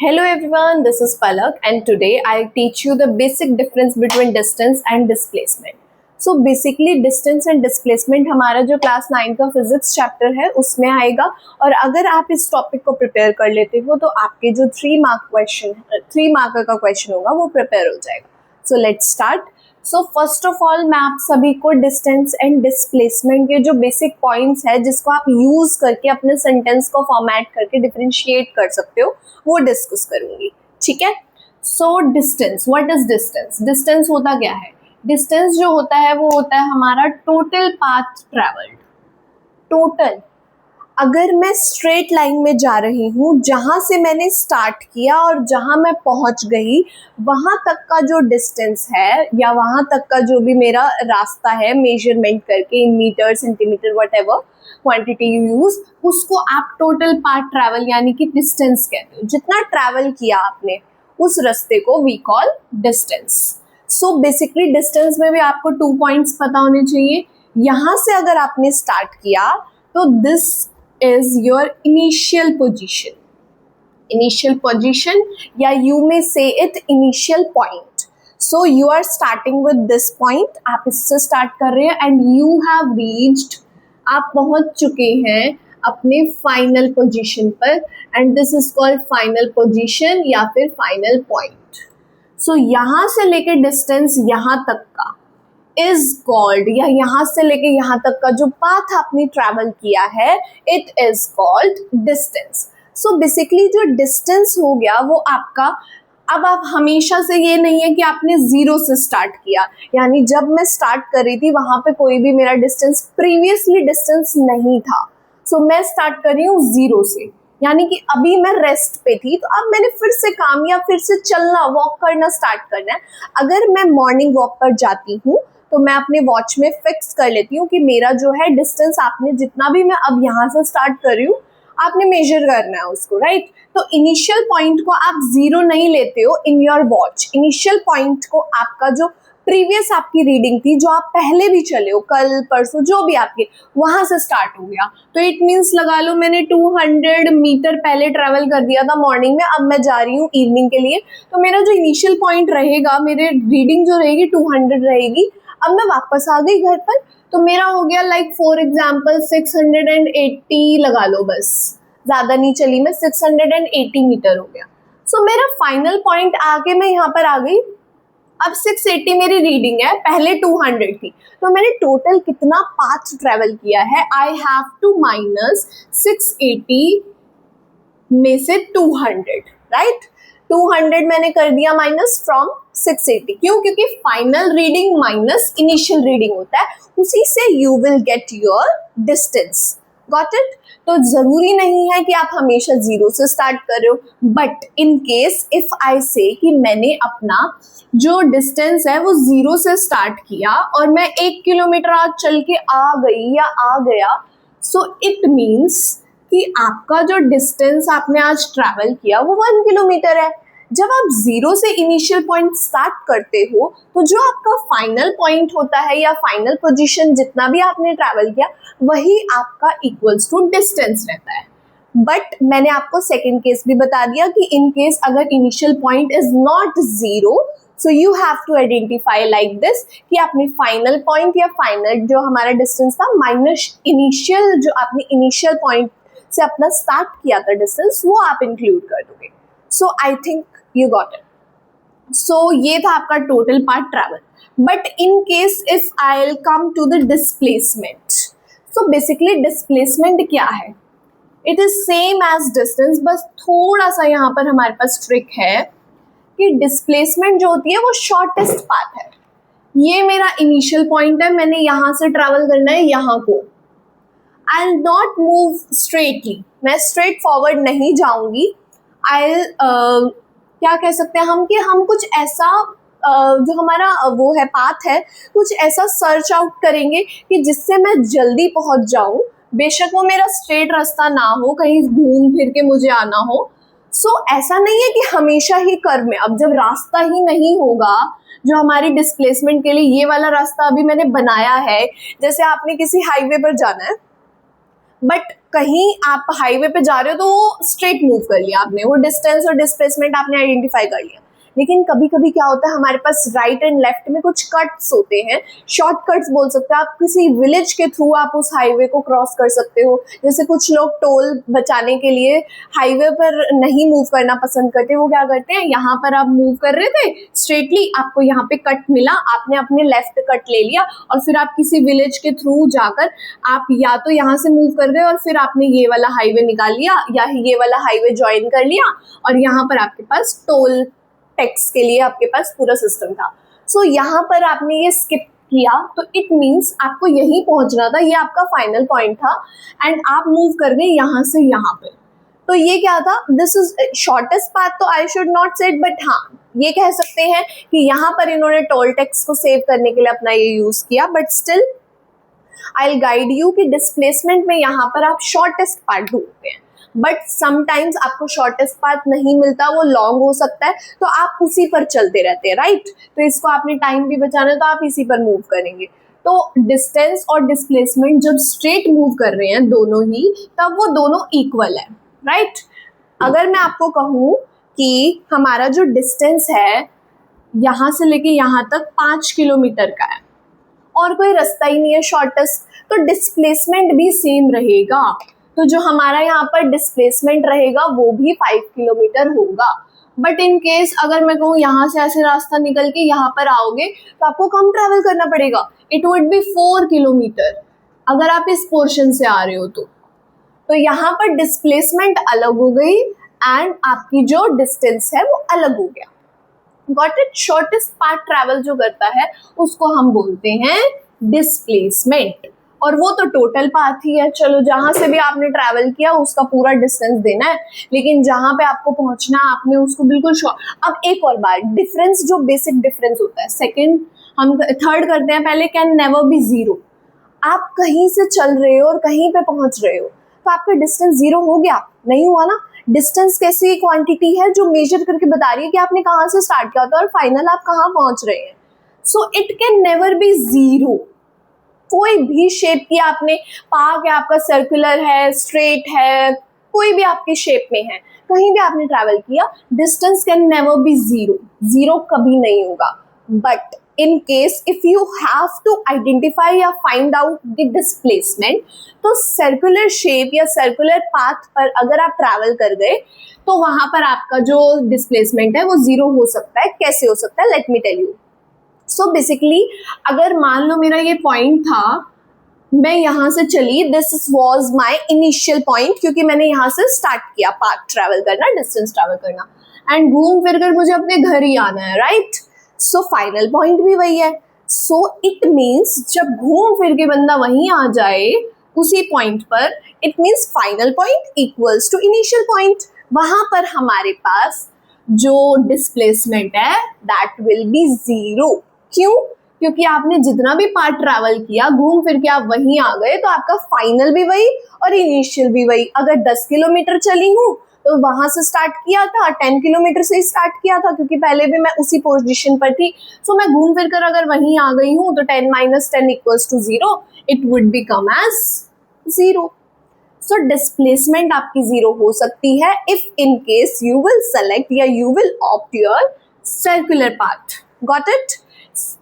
Hello everyone, this is Palak and today I teach you the basic difference between distance and displacement. So basically distance and displacement हमारा जो class 9 का physics chapter है उसमें आएगा और अगर आप इस टॉपिक को प्रिपेयर कर लेते हो तो आपके जो 3 मार्क का क्वेश्चन होगा वो प्रिपेयर हो जाएगा. So let's start. So first of all मैं आप सभी को डिस्टेंस एंड डिस्प्लेसमेंट के जो बेसिक पॉइंट्स है जिसको आप यूज करके अपने सेंटेंस को फॉर्मेट करके डिफरेंशिएट कर सकते हो वो डिस्कस करूंगी. ठीक है. So distance, what is distance? Distance होता क्या है? डिस्टेंस जो होता है वो होता है हमारा टोटल पाथ ट्रैवल्ड. टोटल, अगर मैं स्ट्रेट लाइन में जा रही हूँ जहाँ से मैंने स्टार्ट किया और जहाँ मैं पहुँच गई वहाँ तक का जो डिस्टेंस है या वहाँ तक का जो भी मेरा रास्ता है मेजरमेंट करके in metre centimetre whatever quantity you use, उसको आप टोटल पाथ ट्रैवल यानी कि डिस्टेंस कहते हो. जितना ट्रैवल किया आपने उस रास्ते को we call distance. So basically distance में भी आपको 2 पॉइंट्स पता होने चाहिए. यहाँ से अगर आपने स्टार्ट किया तो this is your initial position. Initial position, या you may say it initial point. So you are starting with this point. आप इससे start कर रहे हैं and you have reached, आप पहुंच चुके हैं अपने final position पर and this is called final position या फिर final point. So यहाँ से लेके distance यहाँ तक का is called, या यहाँ से लेके यहाँ तक का जो पाथ आपने ट्रैवल किया है it is called distance. So basically जो डिस्टेंस हो गया वो आपका, अब आप हमेशा से ये नहीं है कि आपने जीरो से स्टार्ट किया, यानी जब मैं स्टार्ट कर रही थी वहाँ पे कोई भी मेरा डिस्टेंस प्रीवियसली डिस्टेंस नहीं था. सो मैं स्टार्ट कर रही हूँ जीरो से, यानी कि अभी मैं रेस्ट पे थी तो अब मैंने फिर से काम या फिर से चलना वॉक करना स्टार्ट करना है. अगर मैं मॉर्निंग वॉक पर जाती हूँ तो मैं अपने वॉच में फिक्स कर लेती हूँ कि मेरा जो है डिस्टेंस आपने जितना भी मैं अब यहाँ से स्टार्ट कर रही हूँ आपने मेजर करना है उसको, राइट. तो इनिशियल पॉइंट को आप जीरो नहीं लेते हो in your watch. Initial point को आपका जो प्रीवियस आपकी रीडिंग थी जो आप पहले भी चले हो कल परसों जो भी आपके वहां से स्टार्ट हो गया. तो इट मीन्स लगा लो मैंने 200 मीटर पहले ट्रेवल कर दिया था मॉर्निंग में, अब मैं जा रही हूँ इवनिंग के लिए तो मेरा जो इनिशियल पॉइंट रहेगा मेरे रीडिंग जो रहेगी 200 रहेगी. अब मैं वापस आ गई घर पर तो मेरा हो गया लाइक फॉर एग्जाम्पल 680 लगा लो, बस ज्यादा नहीं चली मैं, 680 मीटर हो गया. सो मेरा फाइनल पॉइंट आके मैं यहाँ पर आ गई. अब 680 मेरी रीडिंग है, पहले 200 थी तो मैंने टोटल कितना पाथ ट्रेवल किया है, आई हैव टू माइनस 680 में से 200, राइट. 200 मैंने कर दिया माइनस फ्रॉम 680. क्यों? क्योंकि final reading minus initial reading होता है, उसी से you will get your distance. Got it. तो जरूरी नहीं है कि आप हमेशा जीरो से स्टार्ट कर रहे हो, बट इन केस इफ आई से कि मैंने अपना जो डिस्टेंस है वो जीरो से स्टार्ट किया और मैं 1 किलोमीटर आज चल के आ गई या आ गया, सो इट मीन्स कि आपका जो डिस्टेंस आपने आज ट्रैवल किया वो 1 किलोमीटर है. जब आप जीरो से इनिशियल पॉइंट स्टार्ट करते हो तो जो आपका फाइनल पॉइंट होता है या फाइनल पोजीशन जितना भी आपने ट्रैवल किया वही आपका इक्वल्स टू डिस्टेंस रहता है. बट मैंने आपको सेकंड केस भी बता दिया कि इन केस अगर initial point is not zero so you have to identify like this कि आपने फाइनल पॉइंट या फाइनल जो हमारा डिस्टेंस था माइनस इनिशियल जो आपने इनिशियल पॉइंट से अपना स्टार्ट किया था डिस्टेंस वो आप इंक्लूड कर दोगे. So I think you got it. So ये था आपका total path travel. But in case if I will come to the displacement, so basically displacement क्या है? It is same as distance, बस थोड़ा सा यहाँ पर हमारे पास ट्रिक है कि डिस्प्लेसमेंट जो होती है वो शॉर्टेस्ट पाथ है. ये मेरा इनिशियल पॉइंट है, मैंने यहाँ से ट्रैवल करना है यहाँ को. I will not move straightly, मैं स्ट्रेट फॉरवर्ड नहीं जाऊंगी. आई क्या कह सकते हैं हम कि हम कुछ ऐसा जो हमारा वो है पाथ है कुछ ऐसा सर्च आउट करेंगे कि जिससे मैं जल्दी पहुंच जाऊं. बेशक वो मेरा स्ट्रेट रास्ता ना हो, कहीं घूम फिर के मुझे आना हो. सो ऐसा नहीं है कि हमेशा ही कर्व में, अब जब रास्ता ही नहीं होगा जो हमारी डिस्प्लेसमेंट के लिए, ये वाला रास्ता अभी मैंने बनाया है, जैसे आपने किसी हाईवे पर जाना है बट कहीं आप हाईवे पे जा रहे हो तो वो स्ट्रेट मूव कर लिया आपने, वो डिस्टेंस और डिस्प्लेसमेंट आपने आइडेंटिफाई कर लिया। लेकिन कभी कभी क्या होता है, हमारे पास राइट एंड लेफ्ट में कुछ कट्स होते हैं, शॉर्टकट्स बोल सकते हो आप। किसी विलेज के थ्रू आप उस हाईवे को क्रॉस कर सकते हो। जैसे कुछ लोग टोल बचाने के लिए हाईवे पर नहीं मूव करना पसंद करते, वो क्या करते हैं, यहाँ पर आप मूव कर रहे थे स्ट्रेटली, आपको यहाँ पे कट मिला, आपने अपने लेफ्ट कट ले लिया और फिर आप किसी विलेज के थ्रू जाकर आप या तो यहाँ से मूव कर गए और फिर आपने ये वाला हाईवे निकाल लिया या ये वाला हाईवे ज्वाइन कर लिया और यहाँ पर आपके पास टोल टैक्स के लिए आपके पास पूरा सिस्टम था। सो यहाँ पर आपने ये स्किप किया तो इट मीन्स आपको यहीं पहुंचना था, ये आपका फाइनल पॉइंट था एंड आप मूव कर गए यहाँ से यहाँ पे। तो ये क्या था, दिस इज शॉर्टेस्ट पाथ, तो I should not said, but हाँ ये कह सकते हैं कि यहाँ पर इन्होंने टोल टैक्स को सेव करने के लिए अपना ये यूज किया। But still I will guide you कि डिस्प्लेसमेंट में यहाँ पर आप शॉर्टेस्ट पाथ ढूंढते हैं, बट समटाइम्स आपको शॉर्टेस्ट पाथ नहीं मिलता, वो लॉन्ग हो सकता है, तो आप उसी पर चलते रहते हैं, राइट। तो इसको आपने टाइम भी बचाना है तो आप इसी पर मूव करेंगे। तो डिस्टेंस और डिस्प्लेसमेंट जब स्ट्रेट मूव कर रहे हैं दोनों ही, तब वो दोनों इक्वल है, राइट। अगर मैं आपको कहूँ कि हमारा जो डिस्टेंस है यहाँ से लेके यहाँ तक 5 किलोमीटर का है और कोई रास्ता ही नहीं है शॉर्टेस्ट, तो डिस्प्लेसमेंट भी सेम रहेगा। तो जो हमारा यहाँ पर डिस्प्लेसमेंट रहेगा वो भी 5 किलोमीटर होगा। बट इन केस अगर मैं कहूँ यहाँ से ऐसे रास्ता निकल के यहाँ पर आओगे तो आपको कम ट्रैवल करना पड़ेगा, इट वुड बी 4 किलोमीटर अगर आप इस पोर्शन से आ रहे हो तो यहाँ पर डिस्प्लेसमेंट अलग हो गई एंड आपकी जो डिस्टेंस है वो अलग हो गया। Got it. Shortest path travel जो करता है उसको हम बोलते हैं डिस्प्लेसमेंट, और वो तो टोटल पाथ ही है। चलो जहां से भी आपने ट्रैवल किया उसका पूरा डिस्टेंस देना है, लेकिन जहां पे आपको पहुंचना है आपने उसको बिल्कुल शॉर्ट। अब एक और बात, डिफरेंस जो बेसिक डिफरेंस होता है, सेकंड हम थर्ड करते हैं, पहले कैन नेवर बी जीरो। आप कहीं से चल रहे हो और कहीं पे पहुंच रहे हो तो आपका डिस्टेंस जीरो हो गया? नहीं हुआ ना। डिस्टेंस कैसी क्वांटिटी है जो मेजर करके बता रही है कि आपने कहाँ से स्टार्ट किया था और फाइनल आप कहाँ पहुंच रहे हैं। So it can never be zero. कोई भी शेप की आपने, पार्क है आपका, सर्कुलर है, स्ट्रेट है, कोई भी आपके शेप में है, कहीं भी आपने ट्रैवल किया, distance can never be zero. Zero कभी नहीं होगा। But in case if you have to identify या find out the displacement, तो सर्कुलर शेप या सर्कुलर पाथ पर अगर आप ट्रैवल कर गए तो वहां पर आपका जो डिस्प्लेसमेंट है वो जीरो हो सकता है। कैसे हो सकता है, let me tell you. So basically अगर मान लो मेरा ये पॉइंट था, मैं यहाँ से चली, this was my initial point, क्योंकि मैंने यहाँ से स्टार्ट किया पाथ ट्रैवल करना, डिस्टेंस ट्रैवल करना, एंड घूम फिर कर मुझे अपने घर ही आना है, राइट। सो फाइनल पॉइंट भी वही है। सो इट मीन्स जब घूम फिर के बंदा वहीं आ जाए उसी पॉइंट पर, it means final point equals to initial point. वहां पर हमारे पास जो डिस्प्लेसमेंट है दैट विल बी जीरो। क्यों? क्योंकि आपने जितना भी पार्ट ट्रैवल किया, घूम फिर के आप वहीं आ गए, तो आपका फाइनल भी वही और इनिशियल भी वही। अगर 10 किलोमीटर चली हूँ तो वहां से स्टार्ट किया था, 10 किलोमीटर से स्टार्ट किया था क्योंकि पहले भी मैं उसी पोजीशन पर थी। सो मैं घूम फिर कर अगर वहीं आ गई हूँ तो 10 - 10 equals to zero, it would become as zero. So displacement आपकी जीरो हो सकती है if in case you will select या you will opt your circular path. Got it.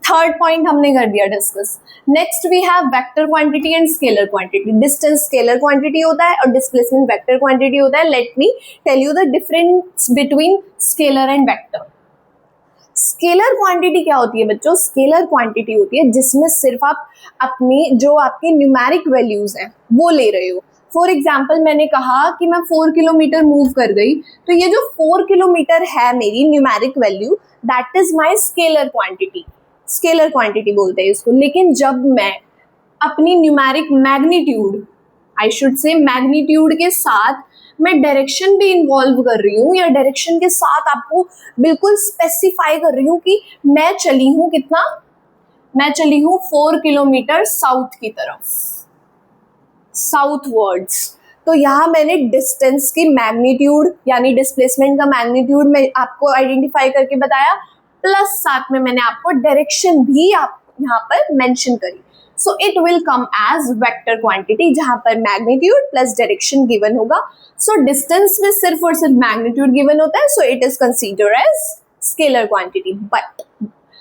Third point हमने कर दिया discuss. Next we have vector quantity and scalar quantity. Distance scalar quantity होता है और डिस्प्लेसमेंट वेक्टर क्वांटिटी होता है। Let me tell you the difference between scalar and vector. Scalar quantity क्या होती है बच्चों? स्केलर क्वांटिटी होती है जिसमें सिर्फ आप अपनी जो आपकी न्यूमेरिक वैल्यूज हैं वो ले रहे हो। फॉर एग्जाम्पल मैंने कहा कि मैं 4 किलोमीटर मूव कर गई, तो ये जो 4 किलोमीटर है मेरी numeric value, that is my scalar quantity. Scalar quantity बोलते हैं इसको। लेकिन जब मैं अपनी numeric magnitude, I should say magnitude के साथ मैं डायरेक्शन भी इन्वॉल्व कर रही हूँ या डायरेक्शन के साथ आपको बिल्कुल स्पेसिफाई कर रही हूँ कि मैं चली हूँ कितना, मैं चली हूँ 4 किलोमीटर साउथ की तरफ, साउथ वर्ड्स, तो यहाँ मैंने डिस्टेंस की मैग्नीट्यूड यानी डिस्प्लेसमेंट का मैग्नीट्यूड मैं आपको आइडेंटिफाई करके बताया, प्लस साथ में मैंने आपको डायरेक्शन भी आप यहाँ पर मेंशन करी। So it will come as vector quantity, जहां पर मैग्नीट्यूड प्लस डायरेक्शन गिवन होगा. सो डिस्टेंस में सिर्फ और सिर्फ मैग्नीट्यूड गिवन होता है, so it is considered as scalar quantity. But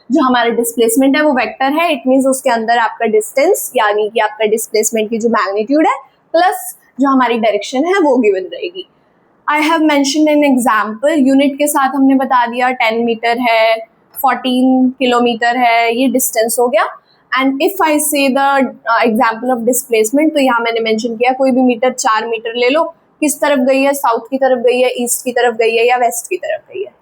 जो हमारा डिस्प्लेसमेंट है वो वेक्टर है, इट मीन्स उसके अंदर आपका डिस्टेंस यानी कि आपका डिस्प्लेसमेंट की जो मैग्नीट्यूड है प्लस जो हमारी डायरेक्शन है वो गिवन रहेगी. I have mentioned an example, unit के साथ हमने बता दिया 10 मीटर है, 14 किलोमीटर है, ये डिस्टेंस हो गया. एंड इफ आई से द एग्जाम्पल ऑफ डिस्प्लेसमेंट, तो यहाँ मैंने मेंशन किया कोई भी मीटर 4 मीटर ले लो, किस तरफ गई है, साउथ की तरफ गई है, ईस्ट की तरफ गई है या वेस्ट की तरफ गई है.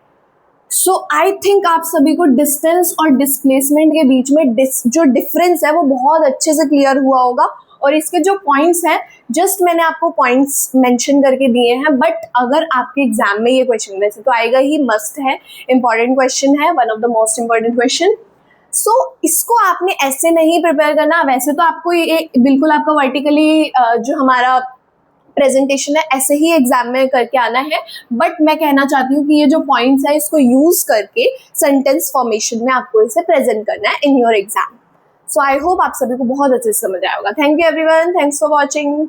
सो आई थिंक आप सभी को डिस्टेंस और डिस्प्लेसमेंट के बीच में जो डिफरेंस है वो बहुत अच्छे से क्लियर हुआ होगा. और इसके जो पॉइंट्स हैं जस्ट मैंने आपको पॉइंट्स मेंशन करके दिए हैं, बट अगर आपके एग्जाम में ये क्वेश्चन वैसे तो आएगा ही, मस्ट है, इंपॉर्टेंट क्वेश्चन है, one of the most important question. So इसको आपने ऐसे नहीं प्रिपेयर करना. वैसे तो आपको ये बिल्कुल आपका वर्टिकली जो हमारा प्रेजेंटेशन है ऐसे ही एग्जाम में करके आना है, बट मैं कहना चाहती हूँ कि ये जो पॉइंट्स है इसको यूज करके सेंटेंस फॉर्मेशन में आपको इसे प्रेजेंट करना है in your exam. So I hope आप सभी को बहुत अच्छे से समझ आया होगा. Thank you everyone, thanks for watching.